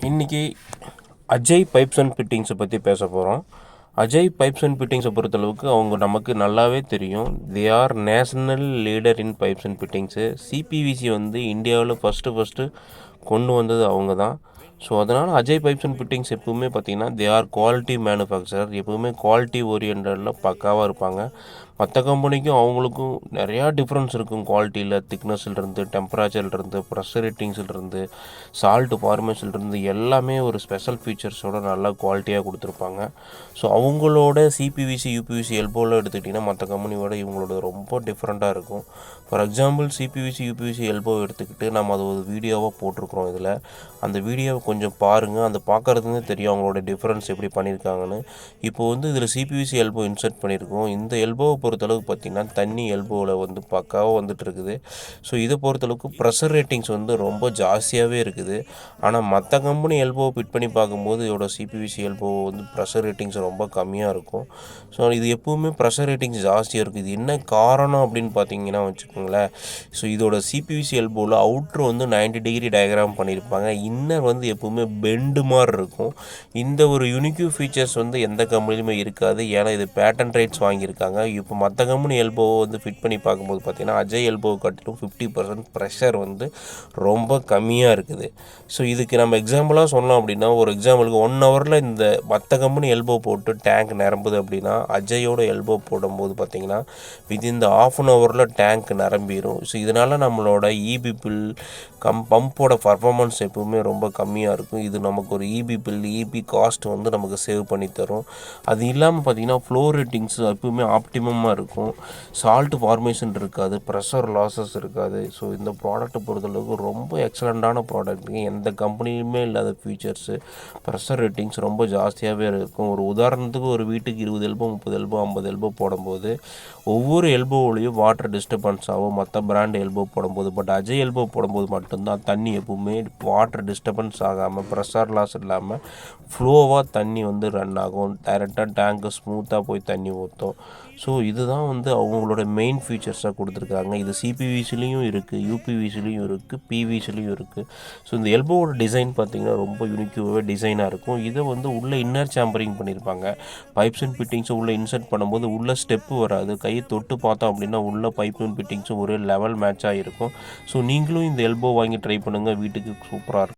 இன்றைக்கி Ajay pipes and ஃபிட்டிங்ஸை பற்றி பேச போகிறோம். அஜய் பைப்ஸ் அண்ட் ஃபிட்டிங்ஸை பொறுத்தளவுக்கு அவங்க நமக்கு நல்லாவே தெரியும். They are national leader in pipes and fittings. CPVC வந்து இந்தியாவில் ஃபஸ்ட்டு கொண்டு வந்தது அவங்க தான். ஸோ அதனால் அஜய் பைப்ஸ் அண்ட் ஃபிட்டிங்ஸ் எப்போவுமே பார்த்திங்கன்னா தே ஆர் குவாலிட்டி மேனுஃபேக்சரர். எப்போவுமே குவாலிட்டி ஓரியன்டில் பக்காவாக இருப்பாங்க. மற்ற கம்பெனிக்கும் அவங்களுக்கும் நிறையா டிஃப்ரென்ஸ் இருக்கும். குவாலிட்டியில், திக்னஸ்லேருந்து, டெம்பரேச்சர்லேருந்து, ப்ரெஷர் ரேட்டிங்ஸ்லேருந்து, சால்ட் ஃபார்மேஷன்லேருந்து எல்லாமே ஒரு ஸ்பெஷல் ஃபீச்சர்ஸோட நல்லா குவாலிட்டியாக கொடுத்துருப்பாங்க. ஸோ அவங்களோட சிபிவிசி யூபிவிசி எல்போவில் எடுத்துக்கிட்டிங்கன்னா மற்ற கம்பெனியோட இவங்களோட ரொம்ப டிஃப்ரெண்ட்டாக இருக்கும். For example CPVC UPVC elbow எடுத்துக்கிட்டு நம்ம அது ஒரு வீடியோவாக போட்டிருக்கிறோம். இதில் அந்த வீடியோவை கொஞ்சம் பாருங்கள். அந்த பார்க்குறதுனே தெரியும் அவங்களோட டிஃப்ரென்ஸ் எப்படி பண்ணியிருக்காங்கன்னு. இப்போது வந்து இதில் சிபிவிசி எல்போ இன்சர்ட் பண்ணியிருக்கோம். இந்த எல்போவை பொறுத்தளவுக்கு பார்த்திங்கன்னா தண்ணி எல்போவில் வந்து பக்காவாக வந்துட்டு இருக்குது. ஸோ இதை பொறுத்தளவுக்கு ப்ரெஷர் ரேட்டிங்ஸ் வந்து ரொம்ப ஜாஸ்தியாகவே இருக்குது. ஆனால் மற்ற கம்பெனி எல்போவை ஃபிட் பண்ணி பார்க்கும்போது இதோட சிபிவிசி எல்போ வந்து ப்ரெஷர் ரேட்டிங்ஸ் ரொம்ப கம்மியாக இருக்கும். ஸோ இது எப்போவுமே ப்ரெஷர் ரேட்டிங்ஸ் ஜாஸ்தியாக இருக்குது. இது என்ன காரணம் அப்படின்னு பார்த்தீங்கன்னா வச்சுக்கோங்களேன். ஸோ இதோட சிபிவிசி எல்போவில் அவுட்ரு வந்து 90 டிகிரி டயக்ராம் பண்ணியிருப்பாங்க. இன்னர் வந்து எப்போவுமே பெண்டு மாதிரி இருக்கும். இந்த ஒரு யூனிக்யூ ஃபீச்சர்ஸ் வந்து எந்த கம்பெனிலுமே இருக்காது. ஏன்னா இது பேட்டன் ரைட்ஸ் வாங்கியிருக்காங்க. இப்போ மற்ற கம்பெனி எல்போவை வந்து ஃபிட் பண்ணி பார்க்கும்போது பார்த்திங்கன்னா அஜய் எல்போவை காட்டிலும் 50% ப்ரெஷர் வந்து ரொம்ப கம்மியாக இருக்குது. ஸோ இதுக்கு நம்ம எக்ஸாம்பிளாக சொன்னோம் அப்படின்னா, ஒரு எக்ஸாம்பிளுக்கு 1 ஹவரில் இந்த மற்ற கம்பெனி எல்போ போட்டு டேங்க் நிரம்புது அப்படின்னா அஜயோட எல்போ போடும்போது பார்த்திங்கன்னா வித்தின் த ½ அன் ஹவரில் டேங்க் நிரம்பிடும். ஸோ இதனால் நம்மளோட இபி பில் பம்போட பர்ஃபார்மன்ஸ் எப்பவுமே ரொம்ப கம்மியாக இருக்கும். இது நமக்கு ஒரு இபி பில், இபி காஸ்ட் வந்து நமக்கு சேவ் பண்ணி தரும். அது இல்லாமல் பார்த்திங்கன்னா ஃப்ளோ ரேட்டிங்ஸ் எப்பவுமே ஆப்டிமமாக இருக்கும். சால்ட் ஃபார்மேஷன் இருக்காது, ப்ரெஷர் லாஸஸ் இருக்காது. ஸோ இந்த ப்ராடக்ட்டை பொறுத்தளவுக்கு ரொம்ப எக்ஸலண்ட்டான ப்ராடக்ட்டுங்க. எந்த கம்பெனியுமே இல்லாத ஃபீச்சர்ஸு. ப்ரெஷர் ரேட்டிங்ஸ் ரொம்ப ஜாஸ்தியாகவே இருக்கும். ஒரு உதாரணத்துக்கு ஒரு வீட்டுக்கு 20 எல்போ 30 எல்போ 50 எல்போ போடும்போது ஒவ்வொரு எல்போவிலையும் வாட்டர் டிஸ்டர்பன்ஸ் ஆகும் மற்ற பிராண்ட் எல்போ போடும்போது. பட் அஜய் எல்போ போடும்போது மட்டும்தான் தண்ணி எப்பவுமே வாட்டர் டிஸ்டர்பன்ஸ் ஆகாமல், ப்ரெஷர் லாஸ் இல்லாமல் ஃப்ளோவாக தண்ணி வந்து ரன் ஆகும். டைரெக்டாக டேங்க்கு ஸ்மூத்தாக போய் தண்ணி ஊற்றும். ஸோ இதுதான் வந்து அவங்களோட மெயின் ஃபீச்சர்ஸாக கொடுத்துருக்காங்க. இது சிபிவிசிலையும் இருக்குது, யூபிவிசிலையும் இருக்குது, பிவிசிலையும் இருக்குது. ஸோ இந்த எல்போவோட டிசைன் பார்த்திங்கன்னா ரொம்ப யூனிக்யூவாகவே டிசைனாக இருக்கும். இதை வந்து உள்ளே இன்னர் சேம்பரிங் பண்ணியிருப்பாங்க. பைப்ஸ் அண்ட் ஃபிட்டிங்ஸை உள்ளே இன்சர்ட் பண்ணும்போது உள்ளே ஸ்டெப்பு வராது. கையை தொட்டு பார்த்தோம் அப்படின்னா உள்ளே பைப் அண்ட் ஃபிட்டிங்ஸும் ஒரே லெவல் மேட்சாக இருக்கும். ஸோ நீங்களும் இந்த எல்போ வாங்கி ட்ரை பண்ணுங்கள். வீட்டுக்கு சூப்பராக இருக்கும்.